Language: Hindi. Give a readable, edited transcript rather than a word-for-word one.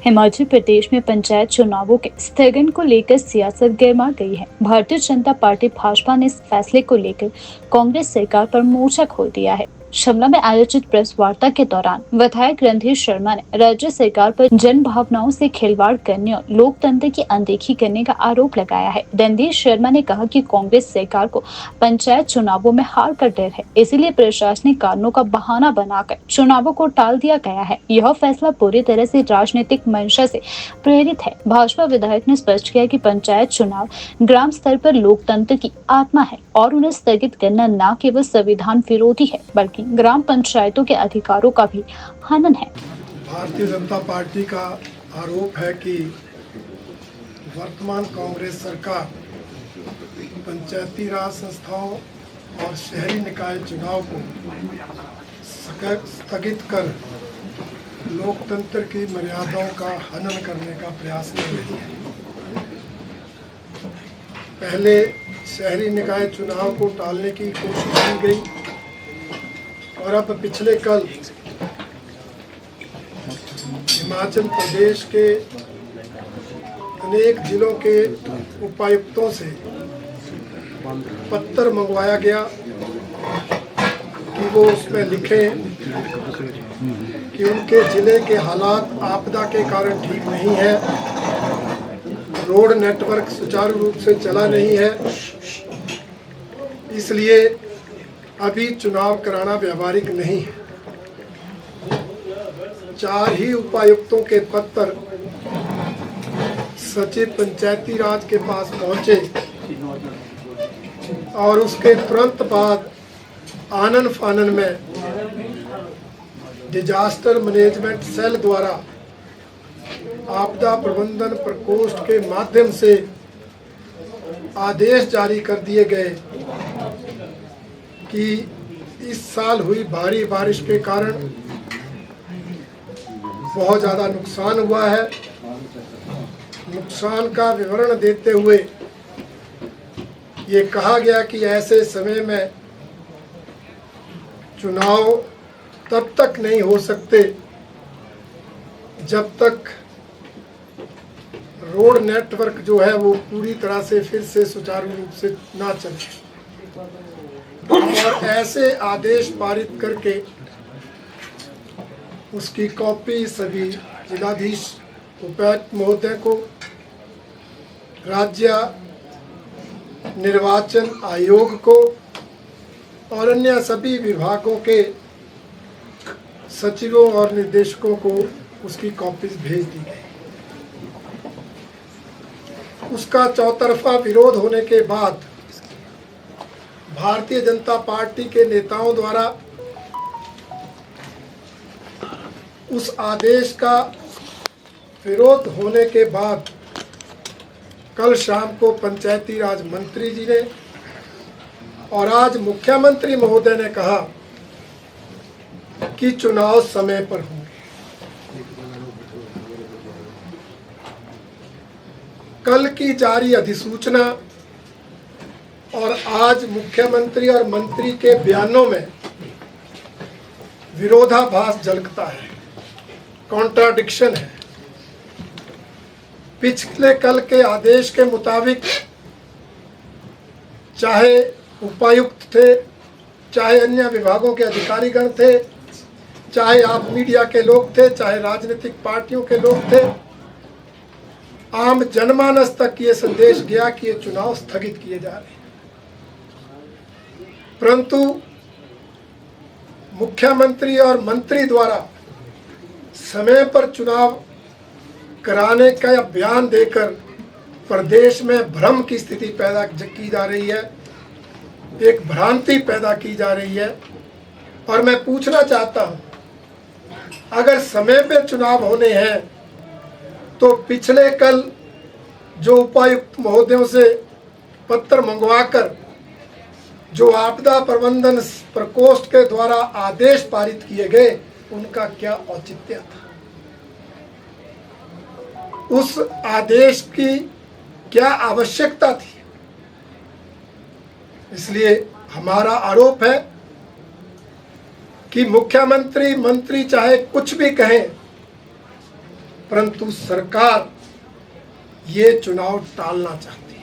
हिमाचल प्रदेश में पंचायत चुनावों के स्थगन को लेकर सियासत गर्मा गई है। भारतीय जनता पार्टी भाजपा ने इस फैसले को लेकर कांग्रेस सरकार पर मोर्चा खोल दिया है। शिमला में आयोजित प्रेस वार्ता के दौरान विधायक रणधीर शर्मा ने राज्य सरकार पर जन भावनाओं से खिलवाड़ करने और लोकतंत्र की अनदेखी करने का आरोप लगाया है। रणधीर शर्मा ने कहा कि कांग्रेस सरकार को पंचायत चुनावों में हार का डर है, इसीलिए प्रशासनिक कारणों का बहाना बनाकर चुनावों को टाल दिया गया है। यह फैसला पूरी तरह से राजनीतिक मंशा से प्रेरित है। भाजपा विधायक ने स्पष्ट किया कि पंचायत चुनाव ग्राम स्तर पर लोकतंत्र की आत्मा है और उन्हें स्थगित करना न केवल संविधान विरोधी है बल्कि ग्राम पंचायतों के अधिकारों का भी हनन है। भारतीय जनता पार्टी का आरोप है कि वर्तमान कांग्रेस सरकार पंचायती राज संस्थाओं और शहरी निकाय चुनाव को स्थगित कर लोकतंत्र की मर्यादाओं का हनन करने का प्रयास कर रही है। पहले शहरी निकाय चुनाव को टालने की कोशिश की गई और अब पिछले कल हिमाचल प्रदेश के अनेक जिलों के उपायुक्तों से पत्र मंगवाया गया कि वो उसमें लिखें कि उनके जिले के हालात आपदा के कारण ठीक नहीं है, रोड नेटवर्क सुचारू रूप से चला नहीं है, इसलिए अभी चुनाव कराना व्यावहारिक नहीं है। 4 ही उपायुक्तों के पत्र सचिव पंचायती राज के पास पहुंचे और उसके तुरंत बाद आनन फानन में डिजास्टर मैनेजमेंट सेल द्वारा आपदा प्रबंधन प्रकोष्ठ के माध्यम से आदेश जारी कर दिए गए कि इस साल हुई भारी बारिश के कारण बहुत ज़्यादा नुकसान हुआ है। नुकसान का विवरण देते हुए ये कहा गया कि ऐसे समय में चुनाव तब तक नहीं हो सकते जब तक रोड नेटवर्क जो है वो पूरी तरह से फिर से सुचारू रूप से ना चले। और ऐसे आदेश पारित करके उसकी कॉपी सभी जिलाधीश उपायुक्त महोदय को, राज्य निर्वाचन आयोग को और अन्य सभी विभागों के सचिवों और निर्देशकों को उसकी कॉपीज भेज दी गई। उसका चौतरफा विरोध होने के बाद भारतीय जनता पार्टी के नेताओं द्वारा उस आदेश का विरोध होने के बाद कल शाम को पंचायती राज मंत्री जी ने और आज मुख्यमंत्री महोदय ने कहा कि चुनाव समय पर होंगे। कल की जारी अधिसूचना और आज मुख्यमंत्री और मंत्री के बयानों में विरोधाभास झलकता है, कॉन्ट्राडिक्शन है। पिछले कल के आदेश के मुताबिक चाहे उपायुक्त थे, चाहे अन्य विभागों के अधिकारीगण थे, चाहे आप मीडिया के लोग थे, चाहे राजनीतिक पार्टियों के लोग थे, आम जनमानस तक ये संदेश गया कि ये चुनाव स्थगित किए जा रहे हैं। परंतु मुख्यमंत्री और मंत्री द्वारा समय पर चुनाव कराने का बयान देकर प्रदेश में भ्रम की स्थिति पैदा की जा रही है, एक भ्रांति पैदा की जा रही है। और मैं पूछना चाहता हूं, अगर समय पे चुनाव होने हैं तो पिछले कल जो उपायुक्त महोदयों से पत्र मंगवाकर जो आपदा प्रबंधन प्रकोष्ठ के द्वारा आदेश पारित किए गए, उनका क्या औचित्य था? उस आदेश की क्या आवश्यकता थी? इसलिए हमारा आरोप है कि मुख्यमंत्री मंत्री चाहे कुछ भी कहें, परंतु सरकार ये चुनाव टालना चाहती है।